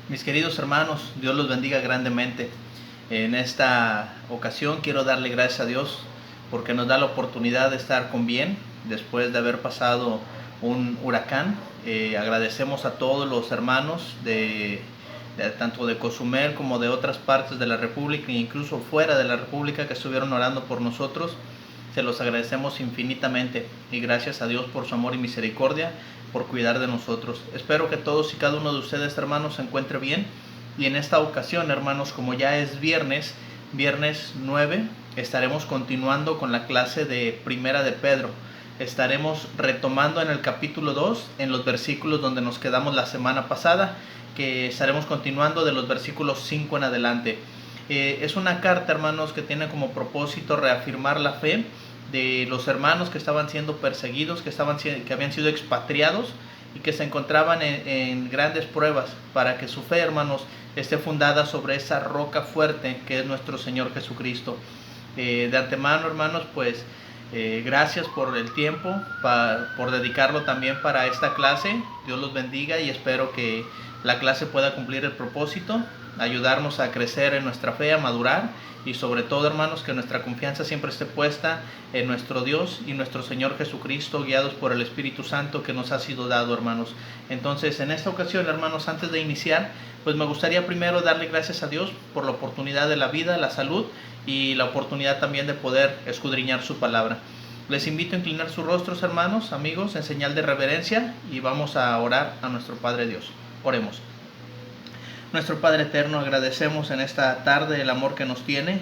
Mis queridos hermanos, Dios los bendiga grandemente. En esta ocasión quiero darle gracias a Dios porque nos da la oportunidad de estar con bien después de haber pasado un huracán. Agradecemos a todos los hermanos tanto de Cozumel como de otras partes de la República e incluso fuera de la República que estuvieron orando por nosotros. Se los agradecemos infinitamente y gracias a Dios por su amor y misericordia, por cuidar de nosotros. Espero que todos y cada uno de ustedes, hermanos, se encuentre bien. Y en esta ocasión, hermanos, como ya es viernes 9, estaremos continuando con la clase de Primera de Pedro. Estaremos retomando en el capítulo 2, en los versículos donde nos quedamos la semana pasada, que estaremos continuando de los versículos 5 en adelante. Es una carta, hermanos, que tiene como propósito reafirmar la fe de los hermanos que estaban siendo perseguidos, que habían sido expatriados y que se encontraban en grandes pruebas, para que su fe, hermanos, esté fundada sobre esa roca fuerte que es nuestro Señor Jesucristo. De antemano, hermanos, pues gracias por el tiempo, por dedicarlo también para esta clase. Dios los bendiga y espero que la clase pueda cumplir el propósito, ayudarnos a crecer en nuestra fe, a madurar, y sobre todo, hermanos, que nuestra confianza siempre esté puesta en nuestro Dios y nuestro Señor Jesucristo, guiados por el Espíritu Santo que nos ha sido dado, hermanos. Entonces, en esta ocasión, hermanos, antes de iniciar, pues me gustaría primero darle gracias a Dios por la oportunidad de la vida, la salud y la oportunidad también de poder escudriñar su palabra. Les invito a inclinar sus rostros, hermanos, amigos, en señal de reverencia, y vamos a orar a nuestro Padre Dios. Oremos. Nuestro Padre eterno, agradecemos en esta tarde el amor que nos tiene.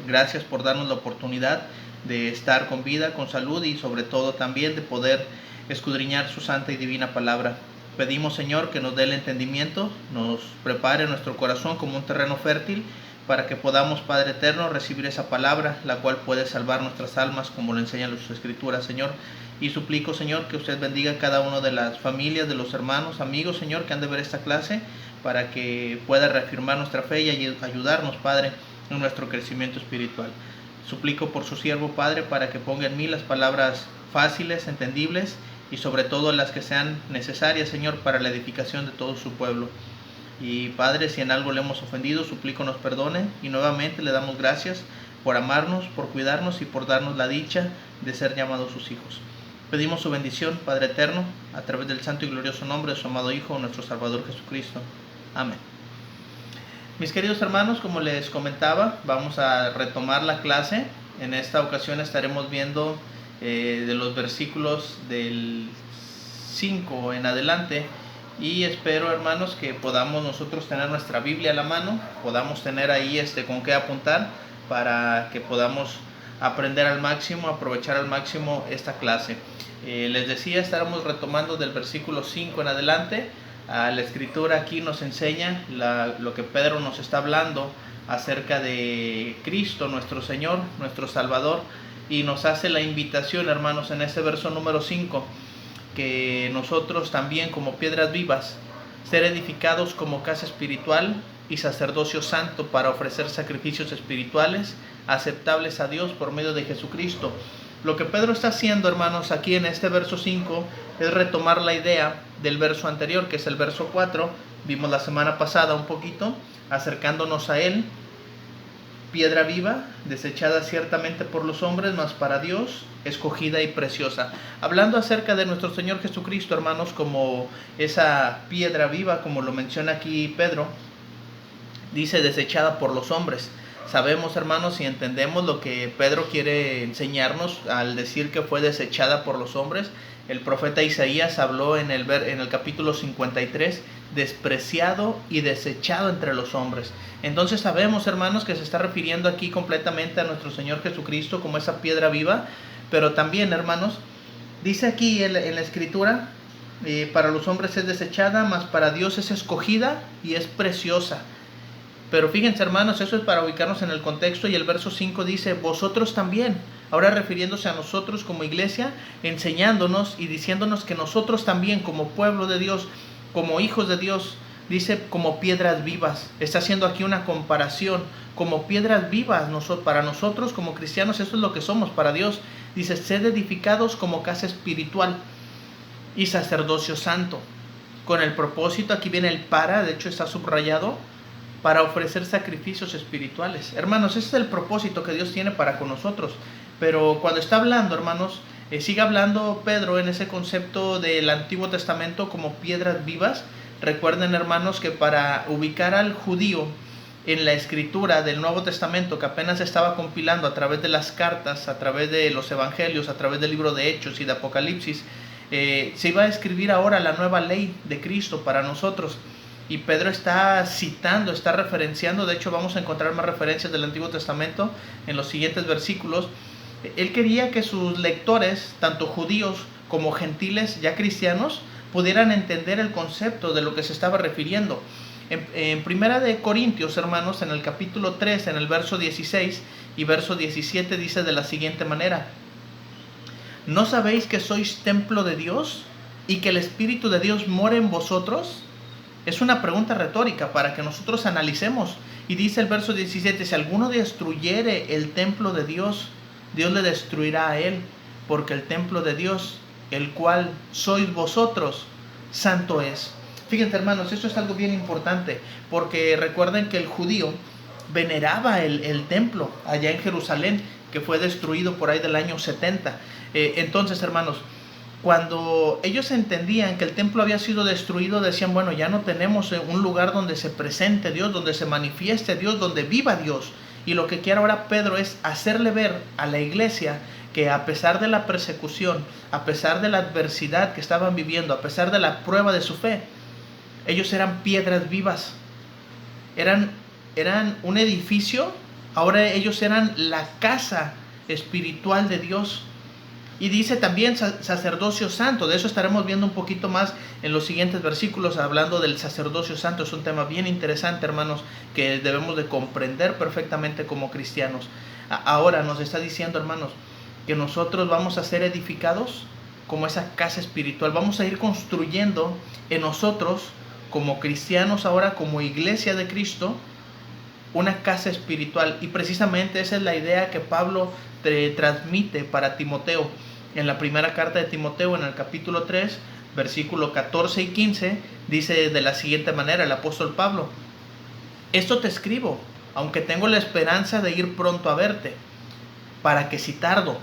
Gracias por darnos la oportunidad de estar con vida, con salud y sobre todo también de poder escudriñar su santa y divina palabra. Pedimos, Señor, que nos dé el entendimiento, nos prepare nuestro corazón como un terreno fértil para que podamos, Padre eterno, recibir esa palabra, la cual puede salvar nuestras almas, como lo enseñan sus escrituras, Señor. Y suplico, Señor, que usted bendiga a cada uno de las familias, de los hermanos, amigos, Señor, que han de ver esta clase, para que pueda reafirmar nuestra fe y ayudarnos, Padre, en nuestro crecimiento espiritual. Suplico por su siervo, Padre, para que ponga en mí las palabras fáciles, entendibles y sobre todo las que sean necesarias, Señor, para la edificación de todo su pueblo. Y Padre, si en algo le hemos ofendido, suplico nos perdone, y nuevamente le damos gracias por amarnos, por cuidarnos y por darnos la dicha de ser llamados sus hijos. Pedimos su bendición, Padre eterno, a través del santo y glorioso nombre de su amado Hijo, nuestro Salvador Jesucristo. Amén. Mis queridos hermanos, como les comentaba, vamos a retomar la clase. En esta ocasión estaremos viendo de los versículos del 5 en adelante, y espero, hermanos, que podamos nosotros tener nuestra Biblia a la mano, podamos tener ahí con qué apuntar, para que podamos aprender al máximo, aprovechar al máximo esta clase. Les decía, estaremos retomando del versículo 5 en adelante. La escritura aquí nos enseña lo que Pedro nos está hablando acerca de Cristo, nuestro Señor, nuestro Salvador, y nos hace la invitación, hermanos, en este verso número 5, que nosotros también, como piedras vivas, ser edificados como casa espiritual y sacerdocio santo, para ofrecer sacrificios espirituales aceptables a Dios por medio de Jesucristo. Lo que Pedro está haciendo, hermanos, aquí en este verso 5 es retomar la idea del verso anterior, que es el verso 4. Vimos la semana pasada un poquito, acercándonos a él. Piedra viva, desechada ciertamente por los hombres, mas para Dios escogida y preciosa. Hablando acerca de nuestro Señor Jesucristo, hermanos, como esa piedra viva, como lo menciona aquí Pedro, dice desechada por los hombres. Sabemos, hermanos, y entendemos lo que Pedro quiere enseñarnos al decir que fue desechada por los hombres. El profeta Isaías habló en el capítulo 53, despreciado y desechado entre los hombres. Entonces sabemos, hermanos, que se está refiriendo aquí completamente a nuestro Señor Jesucristo como esa piedra viva. Pero también, hermanos, dice aquí en la escritura, para los hombres es desechada, mas para Dios es escogida y es preciosa. Pero fíjense, hermanos, eso es para ubicarnos en el contexto, y el verso 5 dice, vosotros también, ahora refiriéndose a nosotros como iglesia, enseñándonos y diciéndonos que nosotros también, como pueblo de Dios, como hijos de Dios, dice como piedras vivas. Está haciendo aquí una comparación, como piedras vivas, para nosotros como cristianos, eso es lo que somos para Dios. Dice, sed edificados como casa espiritual y sacerdocio santo. con el propósito, aquí viene el para, de hecho está subrayado, para ofrecer sacrificios espirituales. Hermanos, ese es el propósito que Dios tiene para con nosotros. Pero cuando está hablando, hermanos, sigue hablando Pedro en ese concepto del Antiguo Testamento como piedras vivas. Recuerden, hermanos, que para ubicar al judío en la escritura del Nuevo Testamento, que apenas se estaba compilando a través de las cartas, a través de los evangelios, a través del libro de Hechos y de Apocalipsis, se iba a escribir ahora la nueva ley de Cristo para nosotros. Y Pedro está citando, está referenciando, de hecho vamos a encontrar más referencias del Antiguo Testamento en los siguientes versículos. Él quería que sus lectores, tanto judíos como gentiles, ya cristianos, pudieran entender el concepto de lo que se estaba refiriendo. En Primera de Corintios, hermanos, en el capítulo 3, en el verso 16 y verso 17, dice de la siguiente manera: ¿no sabéis que sois templo de Dios y que el Espíritu de Dios mora en vosotros? Es una pregunta retórica para que nosotros analicemos. Y dice el verso 17, si alguno destruyere el templo de Dios, Dios le destruirá a él, porque el templo de Dios, el cual sois vosotros, santo es. Fíjense, hermanos, esto es algo bien importante, porque recuerden que el judío veneraba el templo allá en Jerusalén, que fue destruido por ahí del año 70. Entonces, hermanos, cuando ellos entendían que el templo había sido destruido, decían, bueno, ya no tenemos un lugar donde se presente Dios, donde se manifieste Dios, donde viva Dios. Y lo que quiere ahora Pedro es hacerle ver a la iglesia que a pesar de la persecución, a pesar de la adversidad que estaban viviendo, a pesar de la prueba de su fe, ellos eran piedras vivas, eran un edificio, ahora ellos eran la casa espiritual de Dios. Y dice también sacerdocio santo. De eso estaremos viendo un poquito más en los siguientes versículos, hablando del sacerdocio santo. Es un tema bien interesante, hermanos, que debemos de comprender perfectamente como cristianos. Ahora nos está diciendo, hermanos, que nosotros vamos a ser edificados como esa casa espiritual. Vamos a ir construyendo en nosotros, como cristianos ahora, como iglesia de Cristo, una casa espiritual. Y precisamente esa es la idea que Pablo transmite para Timoteo. En la primera carta de Timoteo, en el capítulo 3, versículo 14 y 15, dice de la siguiente manera el apóstol Pablo: esto te escribo, aunque tengo la esperanza de ir pronto a verte, para que si tardo,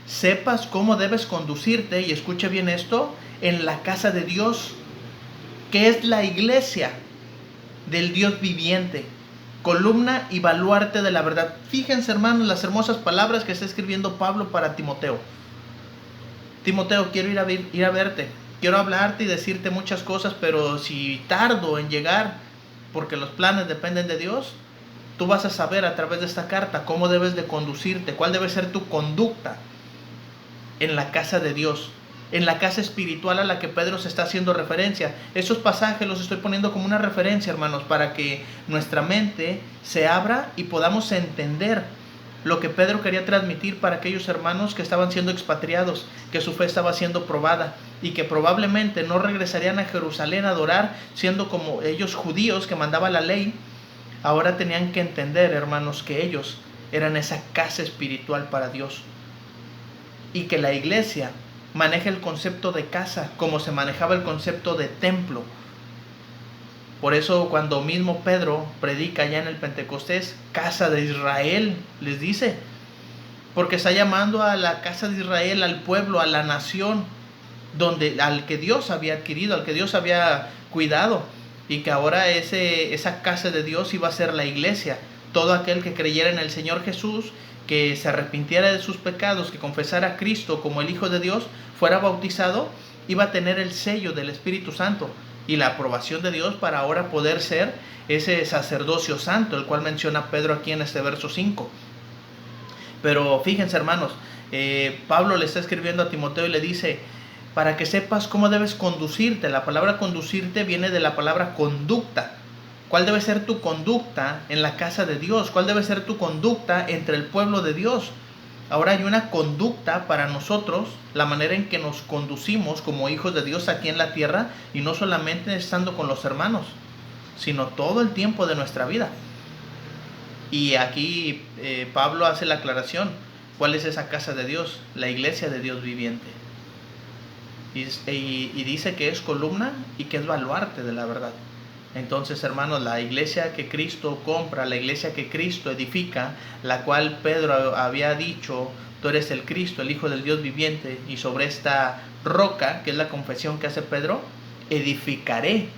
sepas cómo debes conducirte, y escuche bien esto, en la casa de Dios, que es la iglesia del Dios viviente, columna y baluarte de la verdad. Fíjense, hermanos, las hermosas palabras que está escribiendo Pablo para Timoteo. Timoteo, quiero ir a verte, quiero hablarte y decirte muchas cosas, pero si tardo en llegar, porque los planes dependen de Dios, tú vas a saber a través de esta carta cómo debes de conducirte, cuál debe ser tu conducta en la casa de Dios, en la casa espiritual a la que Pedro se está haciendo referencia. Esos pasajes los estoy poniendo como una referencia, hermanos, para que nuestra mente se abra y podamos entender lo que Pedro quería transmitir para aquellos hermanos que estaban siendo expatriados, que su fe estaba siendo probada y que probablemente no regresarían a Jerusalén a adorar, siendo como ellos judíos que mandaba la ley. Ahora tenían que entender, hermanos, que ellos eran esa casa espiritual para Dios, y que la iglesia maneja el concepto de casa como se manejaba el concepto de templo. Por eso cuando mismo Pedro predica ya en el Pentecostés, casa de Israel, les dice, porque está llamando a la casa de Israel, al pueblo, a la nación, al que Dios había adquirido, al que Dios había cuidado, y que ahora esa casa de Dios iba a ser la iglesia. Todo aquel que creyera en el Señor Jesús, que se arrepintiera de sus pecados, que confesara a Cristo como el Hijo de Dios, fuera bautizado, iba a tener el sello del Espíritu Santo y la aprobación de Dios para ahora poder ser ese sacerdocio santo, el cual menciona Pedro aquí en este verso 5. Pero fíjense, hermanos, Pablo le está escribiendo a Timoteo y le dice, para que sepas cómo debes conducirte. La palabra conducirte viene de la palabra conducta. ¿Cuál debe ser tu conducta en la casa de Dios? ¿Cuál debe ser tu conducta entre el pueblo de Dios? Ahora hay una conducta para nosotros, la manera en que nos conducimos como hijos de Dios aquí en la tierra, y no solamente estando con los hermanos, sino todo el tiempo de nuestra vida. Y aquí Pablo hace la aclaración, ¿cuál es esa casa de Dios? La iglesia de Dios viviente. y dice que es columna y que es baluarte de la verdad. Entonces, hermanos, la iglesia que Cristo compra, la iglesia que Cristo edifica, la cual Pedro había dicho, tú eres el Cristo, el Hijo del Dios viviente, y sobre esta roca, que es la confesión que hace Pedro, edificaré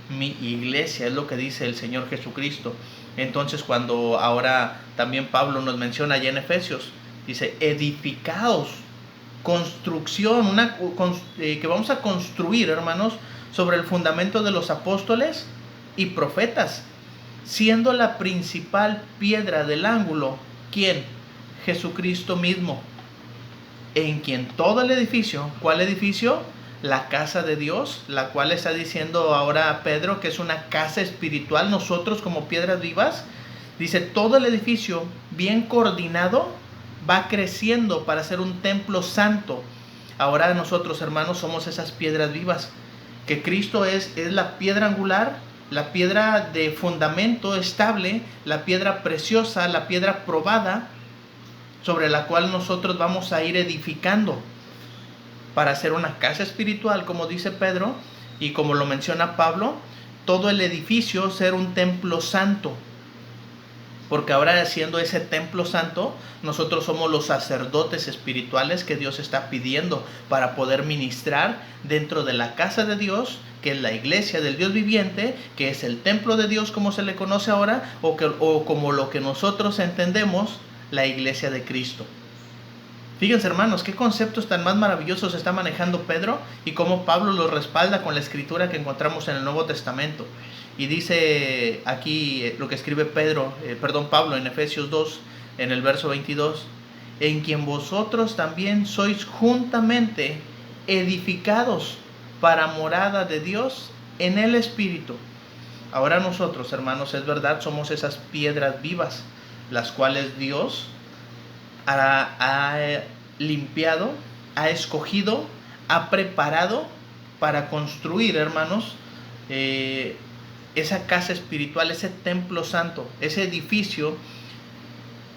mi iglesia, es lo que dice el Señor Jesucristo. Entonces, cuando ahora también Pablo nos menciona allá en Efesios, dice, edificaos, construcción, que vamos a construir, hermanos, sobre el fundamento de los apóstoles y profetas, siendo la principal piedra del ángulo, ¿quién? Jesucristo mismo, en quien todo el edificio, ¿cuál edificio? La casa de Dios, la cual está diciendo ahora Pedro que es una casa espiritual, nosotros como piedras vivas, dice, todo el edificio bien coordinado va creciendo para ser un templo santo. Ahora nosotros, hermanos, somos esas piedras vivas, que Cristo es la piedra angular, la piedra de fundamento estable, la piedra preciosa, la piedra probada, sobre la cual nosotros vamos a ir edificando para hacer una casa espiritual, como dice Pedro, y como lo menciona Pablo, todo el edificio ser un templo santo. Porque ahora, siendo ese templo santo, nosotros somos los sacerdotes espirituales que Dios está pidiendo para poder ministrar dentro de la casa de Dios, que es la iglesia del Dios viviente, que es el templo de Dios como se le conoce ahora, o como lo que nosotros entendemos, la iglesia de Cristo. Fíjense, hermanos, qué conceptos tan más maravillosos está manejando Pedro y cómo Pablo los respalda con la escritura que encontramos en el Nuevo Testamento. Y dice aquí lo que escribe Pablo en Efesios 2, en el verso 22, en quien vosotros también sois juntamente edificados para morada de Dios en el Espíritu. Ahora nosotros, hermanos, es verdad, somos esas piedras vivas, las cuales Dios ha limpiado, ha escogido, ha preparado para construir, hermanos, esa casa espiritual, ese templo santo, ese edificio,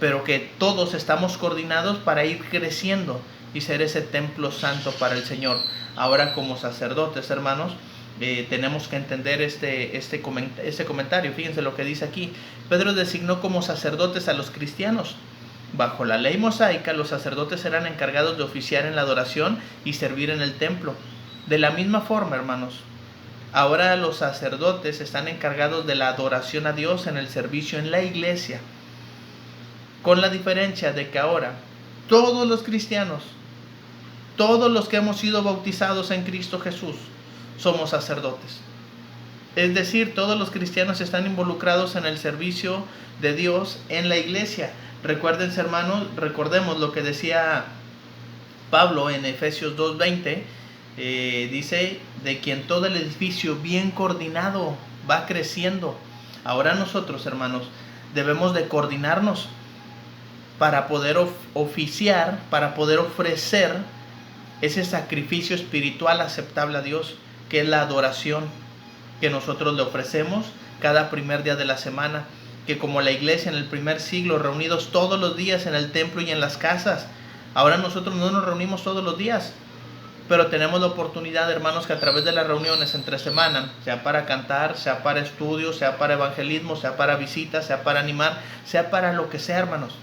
pero que todos estamos coordinados para ir creciendo y ser ese templo santo para el Señor. Ahora, como sacerdotes, hermanos, tenemos que entender este comentario. Fíjense lo que dice aquí. Pedro designó como sacerdotes a los cristianos. Bajo la ley mosaica, los sacerdotes eran encargados de oficiar en la adoración y servir en el templo. De la misma forma, hermanos, ahora los sacerdotes están encargados de la adoración a Dios en el servicio en la iglesia, con la diferencia de que ahora todos los cristianos, todos los que hemos sido bautizados en Cristo Jesús, somos sacerdotes. Es decir, todos los cristianos están involucrados en el servicio de Dios en la iglesia. Recuérdense, hermanos, recordemos lo que decía Pablo en Efesios 2:20, dice, de quien todo el edificio bien coordinado va creciendo. Ahora nosotros, hermanos, debemos de coordinarnos para poder oficiar, para poder ofrecer ese sacrificio espiritual aceptable a Dios, que es la adoración que nosotros le ofrecemos cada primer día de la semana, que como la iglesia en el primer siglo, reunidos todos los días en el templo y en las casas, ahora nosotros no nos reunimos todos los días, pero tenemos la oportunidad, hermanos, que a través de las reuniones entre semana, sea para cantar, sea para estudios, sea para evangelismo, sea para visitas, sea para animar, sea para lo que sea, hermanos,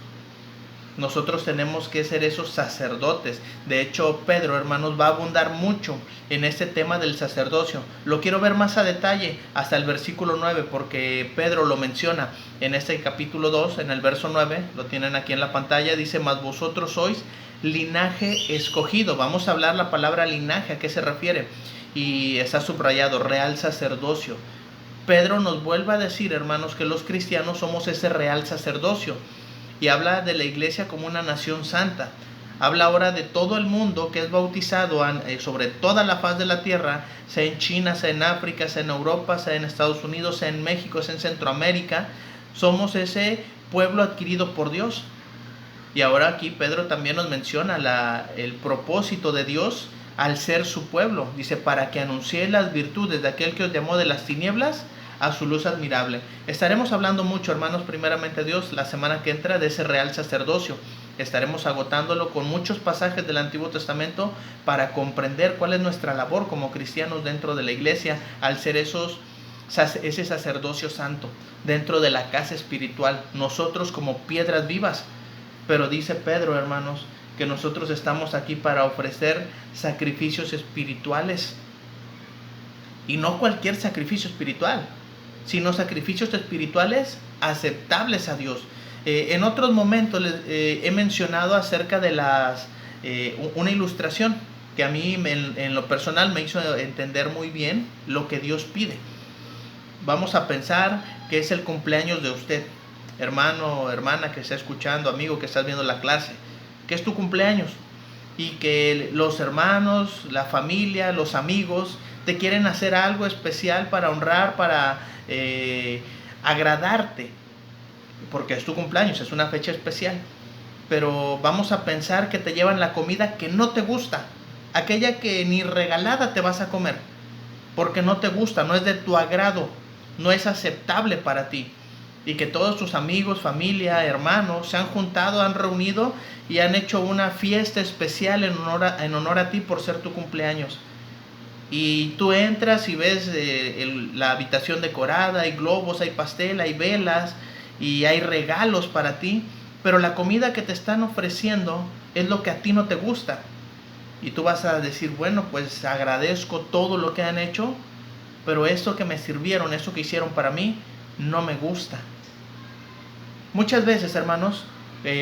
nosotros tenemos que ser esos sacerdotes. De hecho, Pedro, hermanos, va a abundar mucho en este tema del sacerdocio. Lo quiero ver más a detalle hasta el versículo 9, porque Pedro lo menciona en este capítulo 2, en el verso 9, lo tienen aquí en la pantalla, dice, mas vosotros sois linaje escogido. Vamos a hablar la palabra linaje, ¿a qué se refiere? Y está subrayado, real sacerdocio. Pedro nos vuelve a decir, hermanos, que los cristianos somos ese real sacerdocio. Y habla de la iglesia como una nación santa. Habla ahora de todo el mundo que es bautizado sobre toda la faz de la tierra, sea en China, sea en África, sea en Europa, sea en Estados Unidos, sea en México, sea en Centroamérica. Somos ese pueblo adquirido por Dios. Y ahora aquí Pedro también nos menciona el propósito de Dios al ser su pueblo. Dice, para que anuncie las virtudes de aquel que os llamó de las tinieblas a su luz admirable. Estaremos hablando mucho, hermanos, primeramente Dios, la semana que entra, de ese real sacerdocio. estaremos agotándolo con muchos pasajes del Antiguo Testamento para comprender cuál es nuestra labor como cristianos dentro de la iglesia al ser ese sacerdocio santo dentro de la casa espiritual, nosotros como piedras vivas. Pero dice Pedro, hermanos, que nosotros estamos aquí para ofrecer sacrificios espirituales, y no cualquier sacrificio espiritual, sino sacrificios espirituales aceptables a Dios. En otros momentos he mencionado acerca de una ilustración que a mí en lo personal me hizo entender muy bien lo que Dios pide. Vamos a pensar que es el cumpleaños de usted, hermano o hermana que está escuchando, amigo que estás viendo la clase, que es tu cumpleaños y que los hermanos, la familia, los amigos te quieren hacer algo especial para honrar, para agradarte, porque es tu cumpleaños, es una fecha especial. Pero vamos a pensar que te llevan la comida que no te gusta, aquella que ni regalada te vas a comer, porque no te gusta, no es de tu agrado, no es aceptable para ti. Y que todos tus amigos, familia, hermanos se han juntado, han reunido y han hecho una fiesta especial en honor a ti por ser tu cumpleaños. Y tú entras y ves la habitación decorada, hay globos, hay pastel, hay velas y hay regalos para ti, pero la comida que te están ofreciendo es lo que a ti no te gusta. Y tú vas a decir, bueno, pues agradezco todo lo que han hecho, pero eso que me sirvieron, eso que hicieron para mí, no me gusta. Muchas veces, hermanos,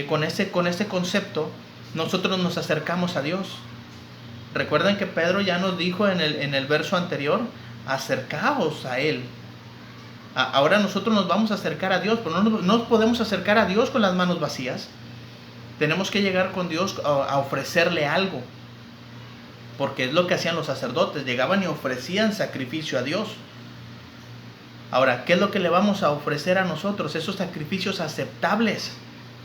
con este concepto, nosotros nos acercamos a Dios. Recuerden que Pedro ya nos dijo en el verso anterior, acercaos a Él. Ahora nosotros nos vamos a acercar a Dios, pero no nos podemos acercar a Dios con las manos vacías. Tenemos que llegar con Dios a ofrecerle algo, porque es lo que hacían los sacerdotes, llegaban y ofrecían sacrificio a Dios. Ahora, ¿qué es lo que le vamos a ofrecer a nosotros? Esos sacrificios aceptables,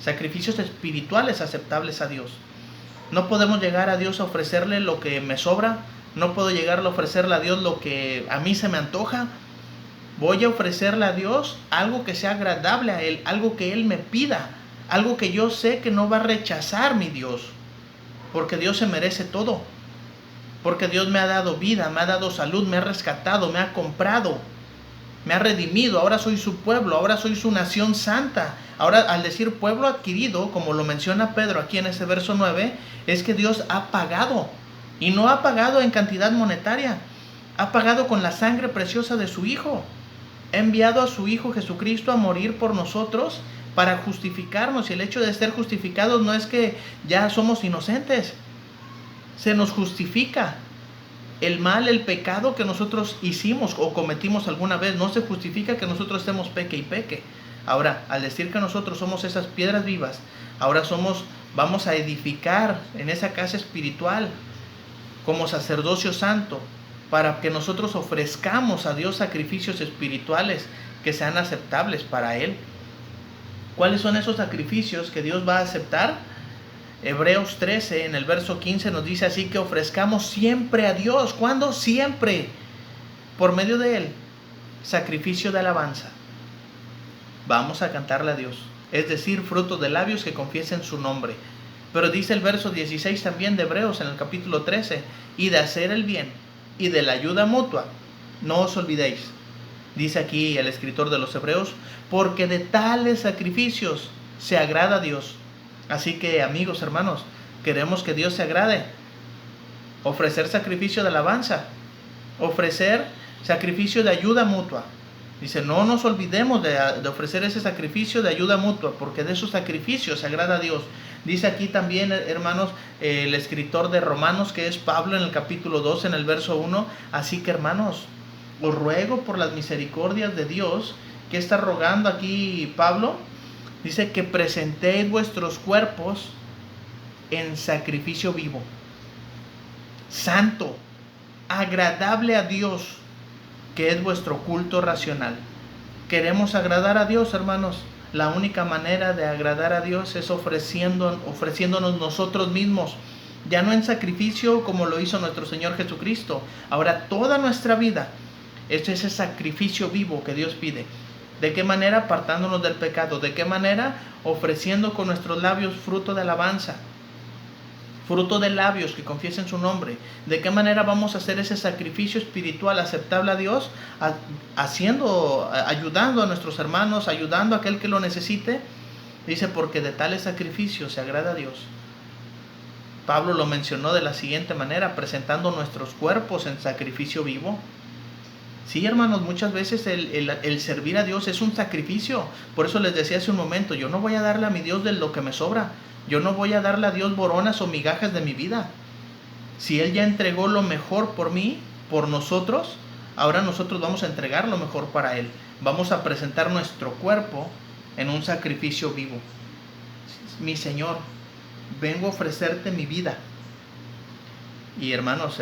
sacrificios espirituales aceptables a Dios. No podemos llegar a Dios a ofrecerle lo que me sobra, no puedo llegar a ofrecerle a Dios lo que a mí se me antoja. Voy a ofrecerle a Dios algo que sea agradable a Él, algo que Él me pida, algo que yo sé que no va a rechazar mi Dios, porque Dios se merece todo, porque Dios me ha dado vida, me ha dado salud, me ha rescatado, me ha comprado, me ha redimido, ahora soy su pueblo, ahora soy su nación santa. Ahora, al decir pueblo adquirido, como lo menciona Pedro aquí en ese verso 9, es que Dios ha pagado, y no ha pagado en cantidad monetaria, ha pagado con la sangre preciosa de su Hijo. Ha enviado a su Hijo Jesucristo a morir por nosotros para justificarnos, y el hecho de ser justificados no es que ya somos inocentes, se nos justifica. El mal, el pecado que nosotros hicimos o cometimos alguna vez, no se justifica que nosotros estemos peque y peque. Ahora, al decir que nosotros somos esas piedras vivas, ahora vamos a edificar en esa casa espiritual como sacerdocio santo, para que nosotros ofrezcamos a Dios sacrificios espirituales que sean aceptables para Él. ¿Cuáles son esos sacrificios que Dios va a aceptar? Hebreos 13 en el verso 15 nos dice así: que ofrezcamos siempre a Dios. ¿Cuándo? Siempre. Por medio de Él, sacrificio de alabanza. Vamos a cantarle a Dios, es decir, frutos de labios que confiesen su nombre. Pero dice el verso 16 también de Hebreos en el capítulo 13, y de hacer el bien y de la ayuda mutua, no os olvidéis. Dice aquí el escritor de los Hebreos, porque de tales sacrificios se agrada a Dios. Así que, amigos, hermanos, queremos que Dios se agrade. Ofrecer sacrificio de alabanza, ofrecer sacrificio de ayuda mutua. Dice, no nos olvidemos de ofrecer ese sacrificio de ayuda mutua, porque de esos sacrificios se agrada a Dios. Dice aquí también, hermanos, el escritor de Romanos, que es Pablo, en el capítulo 2, en el verso 1. Así que, hermanos, os ruego por las misericordias de Dios. ¿Qué está rogando aquí Pablo? Dice que presentéis vuestros cuerpos en sacrificio vivo, santo, agradable a Dios, que es vuestro culto racional. Queremos agradar a Dios, hermanos. La única manera de agradar a Dios es ofreciéndonos nosotros mismos, ya no en sacrificio como lo hizo nuestro Señor Jesucristo. Ahora toda nuestra vida es ese sacrificio vivo que Dios pide. ¿De qué manera? Apartándonos del pecado. ¿De qué manera? Ofreciendo con nuestros labios fruto de alabanza. Fruto de labios que confiesen su nombre. ¿De qué manera vamos a hacer ese sacrificio espiritual aceptable a Dios? Ayudando a nuestros hermanos, ayudando a aquel que lo necesite. Dice, porque de tales sacrificios se agrada a Dios. Pablo lo mencionó de la siguiente manera, presentando nuestros cuerpos en sacrificio vivo. Sí, hermanos, muchas veces el servir a Dios es un sacrificio. Por eso les decía hace un momento, yo no voy a darle a mi Dios de lo que me sobra. Yo no voy a darle a Dios boronas o migajas de mi vida. Si Él ya entregó lo mejor por mí, por nosotros, ahora nosotros vamos a entregar lo mejor para Él. Vamos a presentar nuestro cuerpo en un sacrificio vivo. Mi Señor, vengo a ofrecerte mi vida. Y hermanos,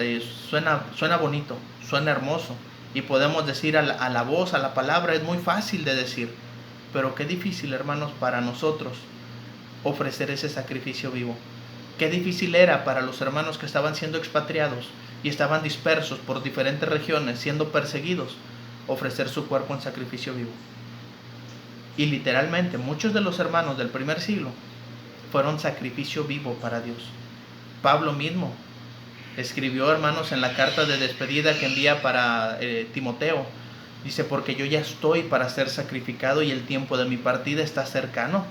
suena bonito, suena hermoso. Y podemos decir a la voz, a la palabra, es muy fácil de decir. Pero qué difícil, hermanos, para nosotros ofrecer ese sacrificio vivo. Qué difícil era para los hermanos que estaban siendo expatriados y estaban dispersos por diferentes regiones, siendo perseguidos, ofrecer su cuerpo en sacrificio vivo. Y literalmente muchos de los hermanos del primer siglo fueron sacrificio vivo para Dios. Pablo mismo escribió, hermanos, en la carta de despedida que envía para Timoteo, dice, porque yo ya estoy para ser sacrificado y el tiempo de mi partida está cercano.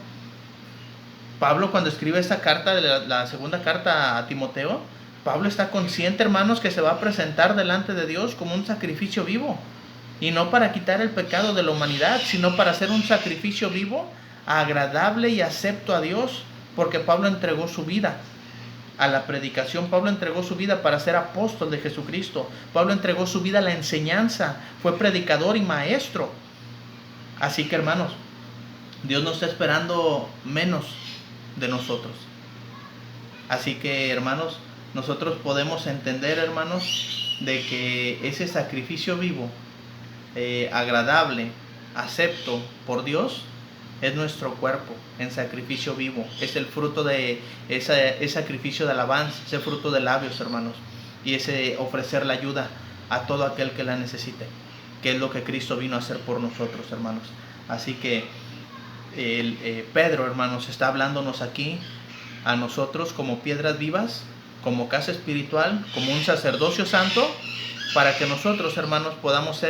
Pablo, cuando escribe esta carta, la segunda carta a Timoteo, Pablo está consciente, hermanos, que se va a presentar delante de Dios como un sacrificio vivo. Y no para quitar el pecado de la humanidad, sino para hacer un sacrificio vivo, agradable y acepto a Dios, porque Pablo entregó su vida a la predicación. Pablo entregó su vida para ser apóstol de Jesucristo. Pablo entregó su vida a la enseñanza, fue predicador y maestro. Así que, hermanos, Dios no está esperando menos de nosotros. Así que, hermanos, nosotros podemos entender, hermanos, de que ese sacrificio vivo, agradable, acepto por Dios, es nuestro cuerpo en sacrificio vivo. Es el fruto de ese sacrificio de alabanza, ese fruto de labios, hermanos, y ese ofrecer la ayuda a todo aquel que la necesite, que es lo que Cristo vino a hacer por nosotros, hermanos. Así que Pedro, hermanos, está hablándonos aquí a nosotros como piedras vivas, como casa espiritual, como un sacerdocio santo, para que nosotros, hermanos, podamos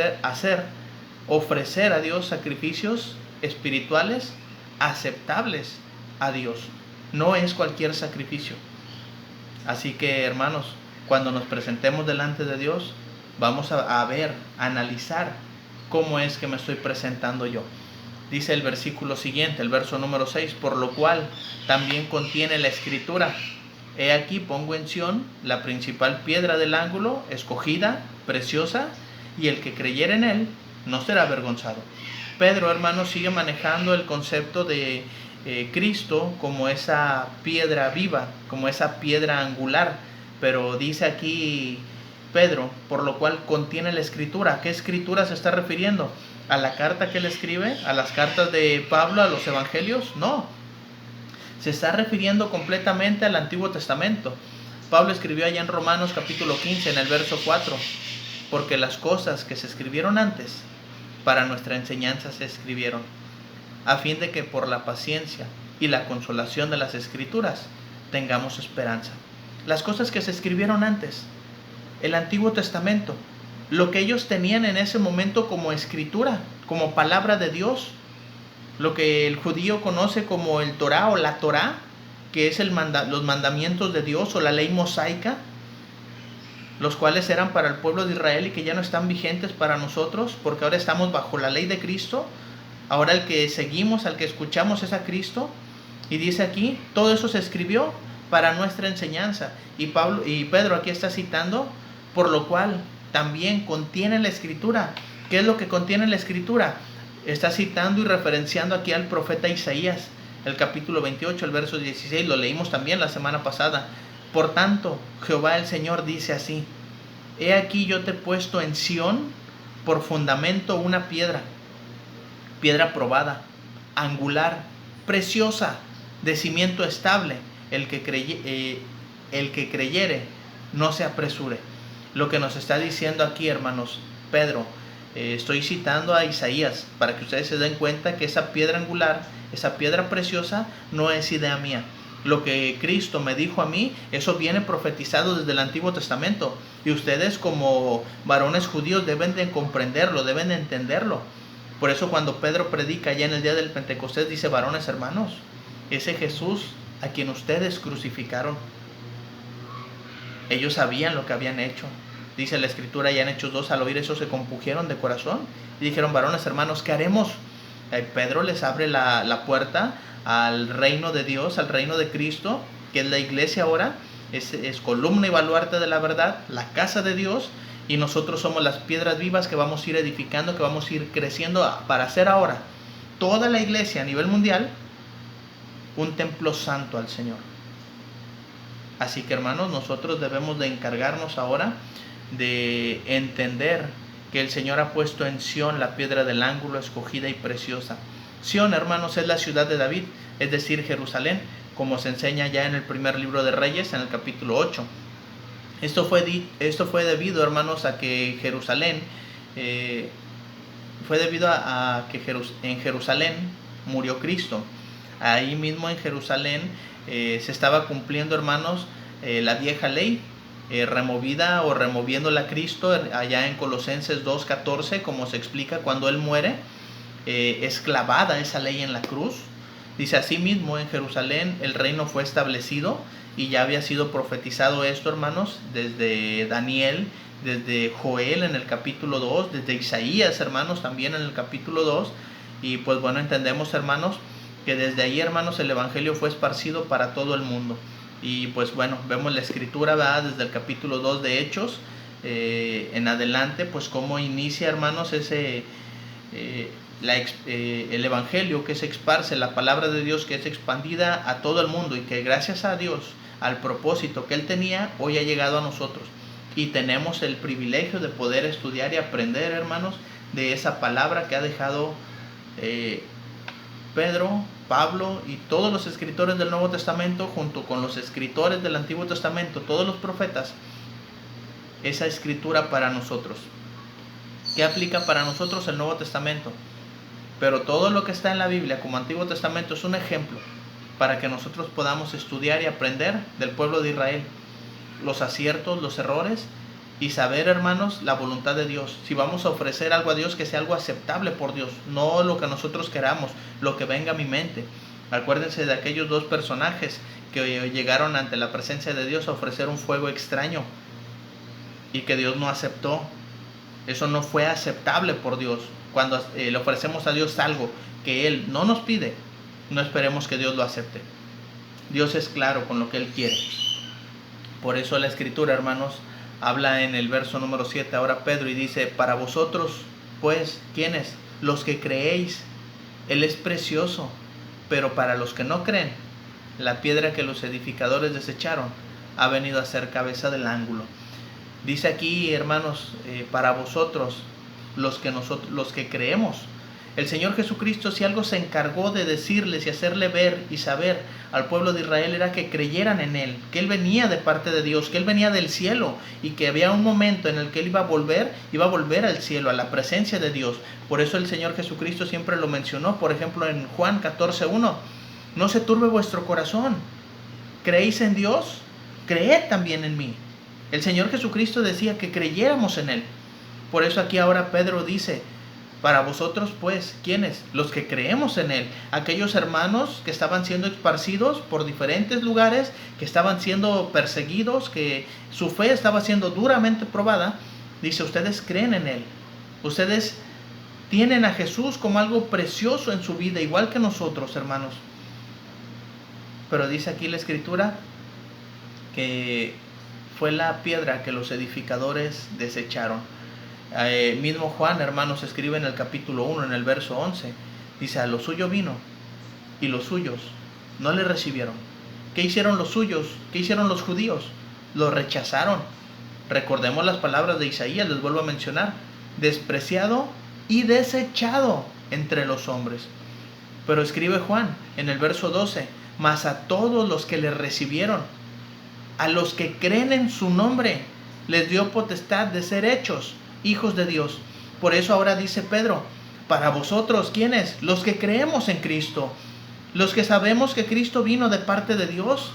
ofrecer a Dios sacrificios espirituales aceptables a Dios. No es cualquier sacrificio. Así que, hermanos, cuando nos presentemos delante de Dios, vamos a analizar cómo es que me estoy presentando yo. Dice el versículo siguiente, el verso número 6, por lo cual también contiene la escritura: he aquí pongo en Sión la principal piedra del ángulo, escogida, preciosa, y el que creyere en él no será avergonzado. Pedro, hermano, sigue manejando el concepto de Cristo como esa piedra viva, como esa piedra angular. Pero dice aquí Pedro, por lo cual contiene la escritura. ¿A qué escritura se está refiriendo? ¿A la carta que él escribe? ¿A las cartas de Pablo, a los evangelios? No. Se está refiriendo completamente al Antiguo Testamento. Pablo escribió allá en Romanos capítulo 15, en el verso 4, porque las cosas que se escribieron antes para nuestra enseñanza se escribieron, a fin de que por la paciencia y la consolación de las Escrituras tengamos esperanza. Las cosas que se escribieron antes, el Antiguo Testamento, lo que ellos tenían en ese momento como escritura, como palabra de Dios, lo que el judío conoce como el Torá o la Torá, que es los mandamientos de Dios o la ley mosaica, los cuales eran para el pueblo de Israel y que ya no están vigentes para nosotros, porque ahora estamos bajo la ley de Cristo. Ahora el que seguimos, al que escuchamos es a Cristo. Y dice aquí, todo eso se escribió para nuestra enseñanza. Y Pedro aquí está citando, por lo cual también contiene la escritura. ¿Qué es lo que contiene la escritura? Está citando y referenciando aquí al profeta Isaías, el capítulo 28, el verso 16, lo leímos también la semana pasada. Por tanto, Jehová el Señor dice así: he aquí yo te he puesto en Sión por fundamento una piedra probada, angular, preciosa, de cimiento estable. El que creyere no se apresure. Lo que nos está diciendo aquí, hermanos, Pedro, Estoy citando a Isaías para que ustedes se den cuenta que esa piedra angular, esa piedra preciosa, no es idea mía. Lo que Cristo me dijo a mí, eso viene profetizado desde el Antiguo Testamento. Y ustedes como varones judíos deben de comprenderlo, deben de entenderlo. Por eso cuando Pedro predica ya en el día del Pentecostés, dice: varones hermanos, ese Jesús a quien ustedes crucificaron, ellos sabían lo que habían hecho. Dice la Escritura ya en Hechos 2, al oír eso se compungieron de corazón y dijeron: varones hermanos, ¿qué haremos? Pedro les abre la puerta al reino de Dios, al reino de Cristo, que es la iglesia ahora, es columna y baluarte de la verdad, la casa de Dios, y nosotros somos las piedras vivas que vamos a ir edificando, que vamos a ir creciendo para hacer ahora toda la iglesia a nivel mundial un templo santo al Señor. Así que hermanos, nosotros debemos de encargarnos ahora de entender que el Señor ha puesto en Sión la piedra del ángulo escogida y preciosa. Sión, hermanos, es la ciudad de David, es decir, Jerusalén, como se enseña ya en el primer libro de Reyes, en el capítulo 8. Esto fue debido, hermanos, a que Jerusalén, fue debido a que en Jerusalén murió Cristo. Ahí mismo en Jerusalén se estaba cumpliendo, hermanos, la vieja ley, removida o removiéndola a Cristo, allá en Colosenses 2:14, como se explica cuando Él muere, es clavada esa ley en la cruz. Dice: así mismo en Jerusalén el reino fue establecido, y ya había sido profetizado esto, hermanos, desde Daniel, desde Joel en el capítulo 2, desde Isaías, hermanos, también en el capítulo 2, y pues bueno, entendemos, hermanos, que desde ahí, hermanos, el evangelio fue esparcido para todo el mundo. Y pues bueno, vemos la escritura, ¿verdad?, desde el capítulo 2 de Hechos en adelante, pues cómo inicia, hermanos, el evangelio que se esparce, la palabra de Dios que es expandida a todo el mundo, y que gracias a Dios, al propósito que Él tenía, hoy ha llegado a nosotros. Y tenemos el privilegio de poder estudiar y aprender, hermanos, de esa palabra que ha dejado Pedro, Pablo y todos los escritores del Nuevo Testamento, junto con los escritores del Antiguo Testamento, todos los profetas, esa escritura para nosotros. ¿Qué aplica para nosotros el Nuevo Testamento? Pero todo lo que está en la Biblia como Antiguo Testamento es un ejemplo para que nosotros podamos estudiar y aprender del pueblo de Israel, los aciertos, los errores, y saber, hermanos, la voluntad de Dios. Si vamos a ofrecer algo a Dios, que sea algo aceptable por Dios, no lo que nosotros queramos, lo que venga a mi mente. Acuérdense de aquellos dos personajes que llegaron ante la presencia de Dios a ofrecer un fuego extraño y que Dios no aceptó. Eso no fue aceptable por Dios. Cuando le ofrecemos a Dios algo que Él no nos pide, no esperemos que Dios lo acepte. Dios es claro con lo que Él quiere. Por eso la Escritura, hermanos, habla en el verso número 7 ahora Pedro, y dice: para vosotros, pues, ¿quiénes? Los que creéis, Él es precioso, pero para los que no creen, la piedra que los edificadores desecharon ha venido a ser cabeza del ángulo. Dice aquí, hermanos, para vosotros, los que creemos. El Señor Jesucristo, si algo se encargó de decirles y hacerle ver y saber al pueblo de Israel, era que creyeran en Él, que Él venía de parte de Dios, que Él venía del cielo, y que había un momento en el que Él iba a volver al cielo, a la presencia de Dios. Por eso el Señor Jesucristo siempre lo mencionó, por ejemplo en Juan 14:1, no se turbe vuestro corazón, ¿creéis en Dios? Creed también en mí. El Señor Jesucristo decía que creyéramos en Él. Por eso aquí ahora Pedro dice: para vosotros, pues, ¿quiénes? Los que creemos en Él. Aquellos hermanos que estaban siendo esparcidos por diferentes lugares, que estaban siendo perseguidos, que su fe estaba siendo duramente probada. Dice: ustedes creen en Él. Ustedes tienen a Jesús como algo precioso en su vida, igual que nosotros, hermanos. Pero dice aquí la Escritura que fue la piedra que los edificadores desecharon. Mismo Juan, hermanos, escribe en el capítulo 1, en el verso 11, dice: a lo suyo vino, y los suyos no le recibieron. ¿Qué hicieron los suyos? ¿Qué hicieron los judíos? Lo rechazaron. Recordemos las palabras de Isaías, les vuelvo a mencionar: despreciado y desechado entre los hombres. Pero escribe Juan en el verso 12: mas a todos los que le recibieron, a los que creen en su nombre, les dio potestad de ser hechos hijos de Dios. Por eso ahora dice Pedro, para vosotros, ¿quiénes? Los que creemos en Cristo, los que sabemos que Cristo vino de parte de Dios.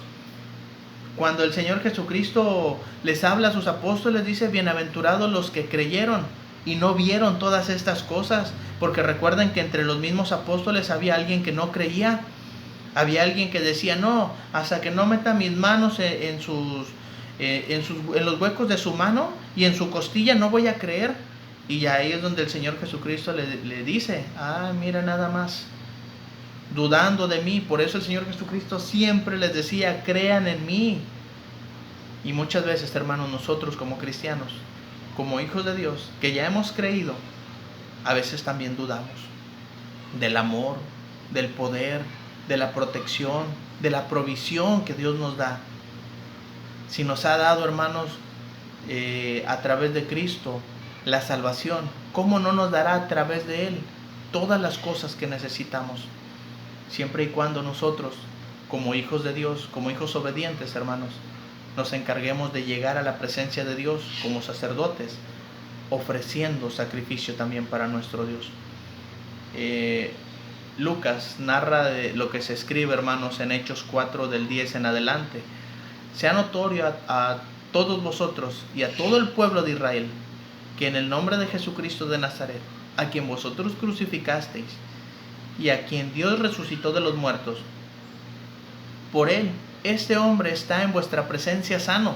Cuando el Señor Jesucristo les habla a sus apóstoles, dice, bienaventurados los que creyeron y no vieron todas estas cosas, porque recuerden que entre los mismos apóstoles había alguien que no creía, había alguien que decía, no, hasta que no meta mis manos en los huecos de su mano y en su costilla no voy a creer. Y ahí es donde el Señor Jesucristo le dice, mira nada más, dudando de mí. Por eso el Señor Jesucristo siempre les decía, crean en mí. Y muchas veces, hermanos, nosotros como cristianos, como hijos de Dios, que ya hemos creído, a veces también dudamos del amor, del poder, de la protección, de la provisión que Dios nos da. Si nos ha dado, hermanos, a través de Cristo, la salvación, ¿cómo no nos dará a través de Él todas las cosas que necesitamos? Siempre y cuando nosotros, como hijos de Dios, como hijos obedientes, hermanos, nos encarguemos de llegar a la presencia de Dios como sacerdotes, ofreciendo sacrificio también para nuestro Dios. Lucas narra de lo que se escribe, hermanos, en Hechos 4 del 10 en adelante. Sea notorio a todos vosotros y a todo el pueblo de Israel que en el nombre de Jesucristo de Nazaret, a quien vosotros crucificasteis y a quien Dios resucitó de los muertos, por él este hombre está en vuestra presencia sano.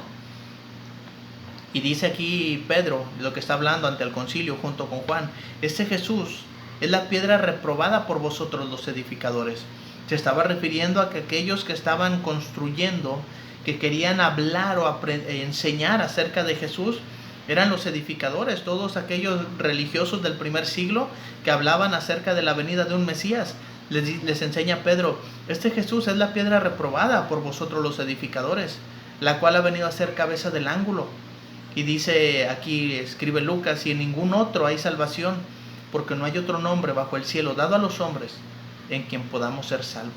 Y dice aquí Pedro, lo que está hablando ante el concilio junto con Juan, este Jesús es la piedra reprobada por vosotros los edificadores. Se estaba refiriendo a que aquellos que estaban construyendo, que querían hablar o enseñar acerca de Jesús, eran los edificadores, todos aquellos religiosos del primer siglo que hablaban acerca de la venida de un Mesías. Les enseña Pedro, este Jesús es la piedra reprobada por vosotros los edificadores, la cual ha venido a ser cabeza del ángulo. Y dice aquí, escribe Lucas, y en ningún otro hay salvación, porque no hay otro nombre bajo el cielo dado a los hombres en quien podamos ser salvos.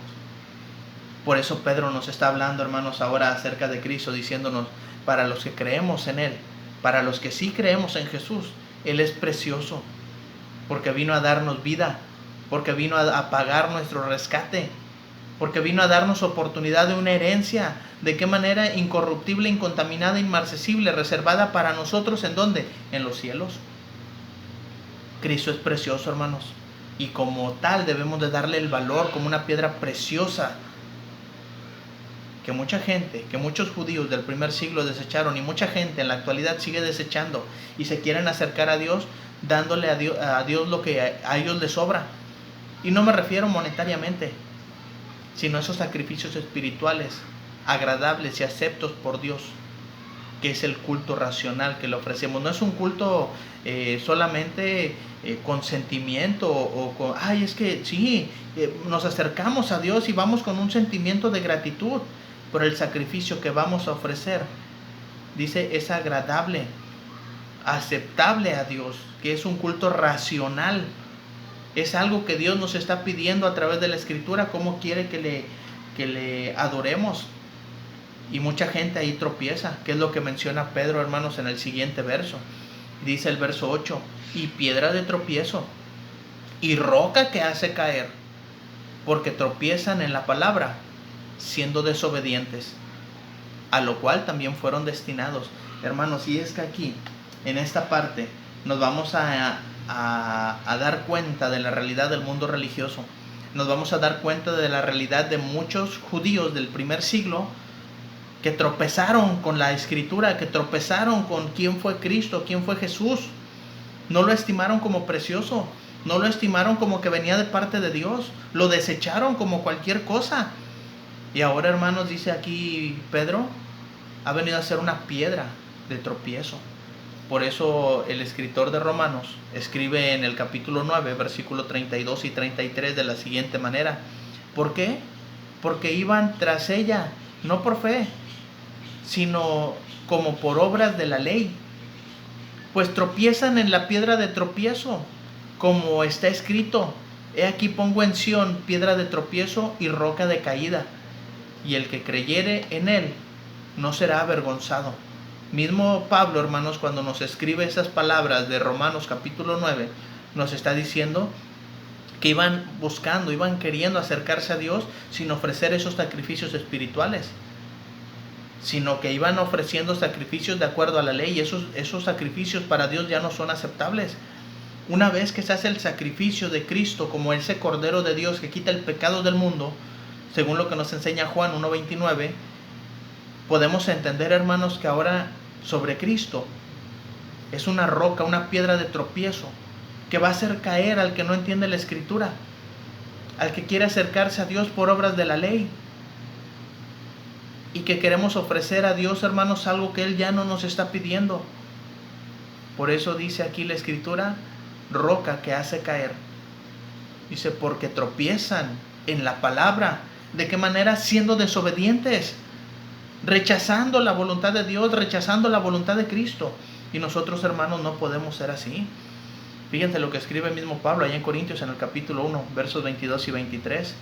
Por eso Pedro nos está hablando, hermanos, ahora acerca de Cristo, diciéndonos, para los que creemos en Él, para los que sí creemos en Jesús, Él es precioso, porque vino a darnos vida, porque vino a pagar nuestro rescate, porque vino a darnos oportunidad de una herencia. ¿De qué manera? Incorruptible, incontaminada, inmarcesible, reservada para nosotros. ¿En dónde? En los cielos. Cristo es precioso, hermanos, y como tal debemos de darle el valor como una piedra preciosa que mucha gente, que muchos judíos del primer siglo desecharon, y mucha gente en la actualidad sigue desechando y se quieren acercar a Dios dándole a Dios lo que a ellos les sobra. Y no me refiero monetariamente, sino a esos sacrificios espirituales agradables y aceptos por Dios, que es el culto racional que le ofrecemos. No es un culto solamente con sentimiento o con, es que sí, nos acercamos a Dios y vamos con un sentimiento de gratitud por el sacrificio que vamos a ofrecer. Dice, es agradable, aceptable a Dios, que es un culto racional. Es algo que Dios nos está pidiendo a través de la Escritura, cómo quiere que le adoremos. Y mucha gente ahí tropieza, que es lo que menciona Pedro, hermanos, en el siguiente verso. Dice el verso 8, y piedra de tropiezo, y roca que hace caer, porque tropiezan en la palabra, siendo desobedientes, a lo cual también fueron destinados. Hermanos, y es que aquí, en esta parte, nos vamos a dar cuenta de la realidad del mundo religioso. Nos vamos a dar cuenta de la realidad de muchos judíos del primer siglo que tropezaron con la Escritura, que tropezaron con quién fue Cristo, quién fue Jesús. No lo estimaron como precioso, no lo estimaron como que venía de parte de Dios, lo desecharon como cualquier cosa. Y ahora, hermanos, dice aquí Pedro, ha venido a ser una piedra de tropiezo. Por eso el escritor de Romanos escribe en el capítulo 9, versículo 32 y 33 de la siguiente manera. ¿Por qué? Porque iban tras ella, no por fe, sino como por obras de la ley. Pues tropiezan en la piedra de tropiezo, como está escrito, he aquí pongo en Sión piedra de tropiezo y roca de caída, y el que creyere en él no será avergonzado. Mismo Pablo, hermanos, cuando nos escribe esas palabras de Romanos capítulo 9, nos está diciendo que iban buscando, iban queriendo acercarse a Dios sin ofrecer esos sacrificios espirituales, sino que iban ofreciendo sacrificios de acuerdo a la ley, y esos sacrificios para Dios ya no son aceptables. Una vez que se hace el sacrificio de Cristo como ese Cordero de Dios que quita el pecado del mundo, según lo que nos enseña Juan 1:29, podemos entender, hermanos, que ahora sobre Cristo es una roca, una piedra de tropiezo, que va a hacer caer al que no entiende la Escritura, al que quiere acercarse a Dios por obras de la ley, y que queremos ofrecer a Dios, hermanos, algo que Él ya no nos está pidiendo. Por eso dice aquí la Escritura, roca que hace caer. Dice, porque tropiezan en la palabra. ¿De qué manera? Siendo desobedientes, rechazando la voluntad de Dios, rechazando la voluntad de Cristo. Y nosotros, hermanos, no podemos ser así. Fíjense lo que escribe el mismo Pablo allá en Corintios, en el capítulo 1, versos 22 y 23.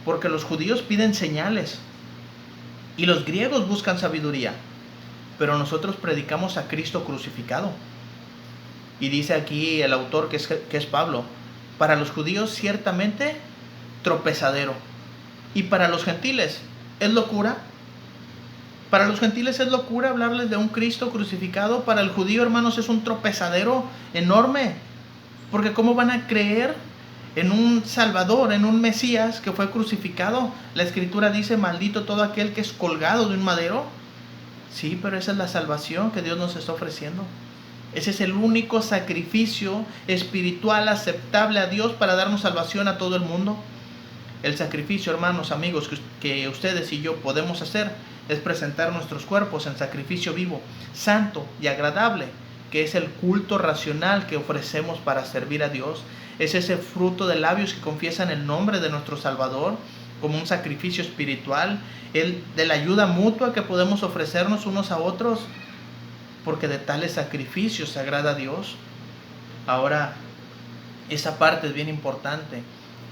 Porque los judíos piden señales y los griegos buscan sabiduría, pero nosotros predicamos a Cristo crucificado. Y dice aquí el autor, que es Pablo, para los judíos ciertamente tropezadero, y para los gentiles es locura. Para los gentiles es locura hablarles de un Cristo crucificado. Para el judío, hermanos, es un tropezadero enorme, porque ¿cómo van a creer en un Salvador, en un Mesías que fue crucificado? La Escritura dice, maldito todo aquel que es colgado de un madero. Sí, pero esa es la salvación que Dios nos está ofreciendo. Ese es el único sacrificio espiritual aceptable a Dios para darnos salvación a todo el mundo. El sacrificio, hermanos, amigos, que ustedes y yo podemos hacer es presentar nuestros cuerpos en sacrificio vivo, santo y agradable, que es el culto racional que ofrecemos para servir a Dios. Es ese fruto de labios que confiesan el nombre de nuestro Salvador como un sacrificio espiritual, de la ayuda mutua que podemos ofrecernos unos a otros, porque de tales sacrificios se agrada a Dios. Ahora, esa parte es bien importante,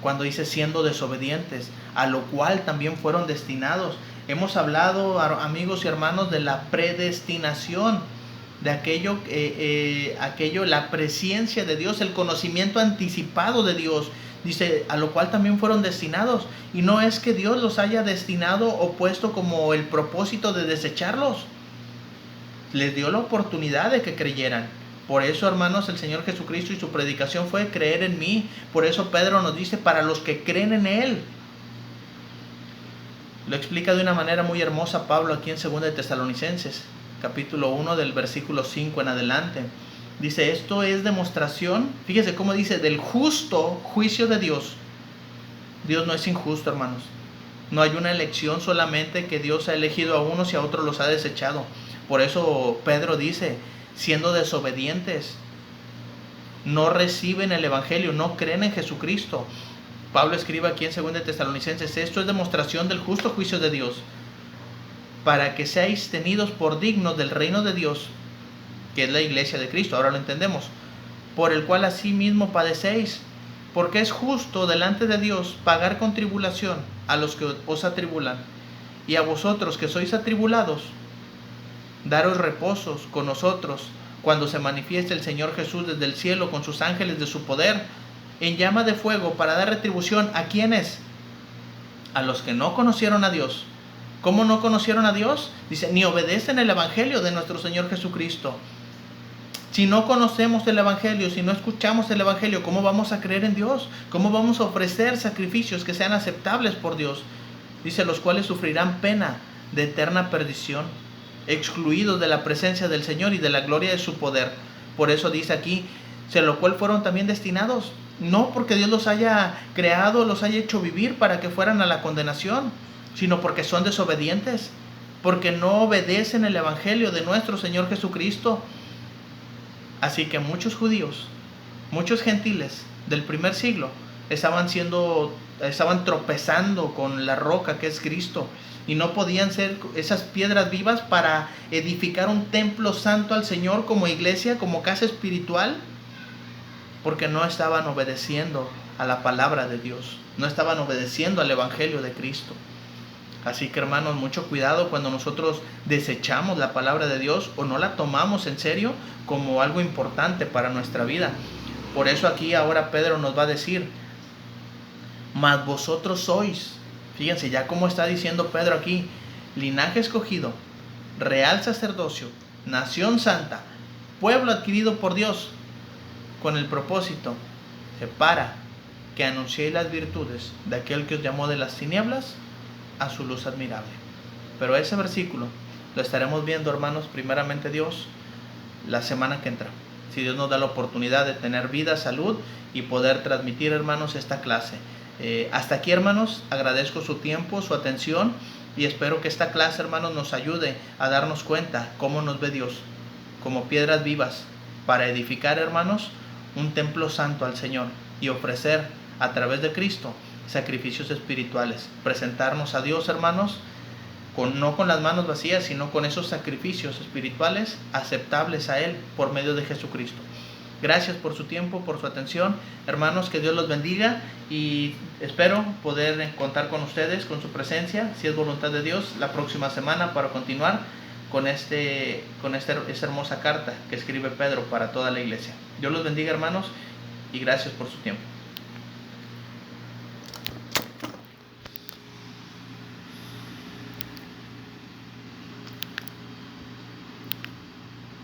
cuando dice siendo desobedientes, a lo cual también fueron destinados. Hemos hablado, amigos y hermanos, de la predestinación, de aquello, la presencia de Dios, el conocimiento anticipado de Dios. Dice, a lo cual también fueron destinados. Y no es que Dios los haya destinado o puesto como el propósito de desecharlos. Les dio la oportunidad de que creyeran. Por eso, hermanos, el Señor Jesucristo y su predicación fue creer en mí. Por eso Pedro nos dice, para los que creen en Él. Lo explica de una manera muy hermosa Pablo aquí en 2 de Tesalonicenses, capítulo 1, del versículo 5 en adelante. Dice, esto es demostración, fíjese cómo dice, del justo juicio de Dios. Dios no es injusto, hermanos. No hay una elección solamente que Dios ha elegido a unos y a otros los ha desechado. Por eso Pedro dice, siendo desobedientes, no reciben el Evangelio, no creen en Jesucristo. Pablo escribe aquí en 2 de Tesalonicenses, esto es demostración del justo juicio de Dios, para que seáis tenidos por dignos del reino de Dios, que es la iglesia de Cristo, ahora lo entendemos, por el cual asimismo padecéis, porque es justo delante de Dios pagar con tribulación a los que os atribulan, y a vosotros que sois atribulados, daros reposos con nosotros, cuando se manifieste el Señor Jesús desde el cielo con sus ángeles de su poder, en llama de fuego, para dar retribución ¿a quiénes? A los que no conocieron a Dios. ¿Cómo no conocieron a Dios? Dice, ni obedecen el Evangelio de nuestro Señor Jesucristo. Si no conocemos el Evangelio, si no escuchamos el Evangelio, ¿cómo vamos a creer en Dios? ¿Cómo vamos a ofrecer sacrificios que sean aceptables por Dios? Dice, los cuales sufrirán pena de eterna perdición, excluidos de la presencia del Señor y de la gloria de su poder. Por eso dice aquí, lo cual fueron también destinados, no porque Dios los haya creado, los haya hecho vivir para que fueran a la condenación, sino porque son desobedientes, porque no obedecen el Evangelio de nuestro Señor Jesucristo. Así que muchos judíos, muchos gentiles del primer siglo estaban tropezando con la roca que es Cristo, y no podían ser esas piedras vivas para edificar un templo santo al Señor como iglesia, como casa espiritual, porque no estaban obedeciendo a la palabra de Dios, no estaban obedeciendo al Evangelio de Cristo. Así que hermanos, mucho cuidado cuando nosotros desechamos la palabra de Dios o no la tomamos en serio como algo importante para nuestra vida. Por eso aquí ahora Pedro nos va a decir, mas vosotros sois, fíjense ya cómo está diciendo Pedro aquí, linaje escogido, real sacerdocio, nación santa, pueblo adquirido por Dios, con el propósito, para que anunciéis las virtudes de aquel que os llamó de las tinieblas a su luz admirable. Pero ese versículo lo estaremos viendo, hermanos, primeramente Dios, la semana que entra. Si Dios nos da la oportunidad de tener vida, salud y poder transmitir, hermanos, esta clase. Hasta aquí, hermanos, agradezco su tiempo, su atención y espero que esta clase, hermanos, nos ayude a darnos cuenta cómo nos ve Dios, como piedras vivas para edificar, hermanos, un templo santo al Señor y ofrecer a través de Cristo sacrificios espirituales, presentarnos a Dios, hermanos, no con las manos vacías, sino con esos sacrificios espirituales aceptables a Él por medio de Jesucristo. Gracias por su tiempo, por su atención, hermanos, que Dios los bendiga y espero poder contar con ustedes, con su presencia, si es voluntad de Dios, la próxima semana para continuar con esta hermosa carta que escribe Pedro para toda la iglesia. Dios los bendiga, hermanos, y gracias por su tiempo.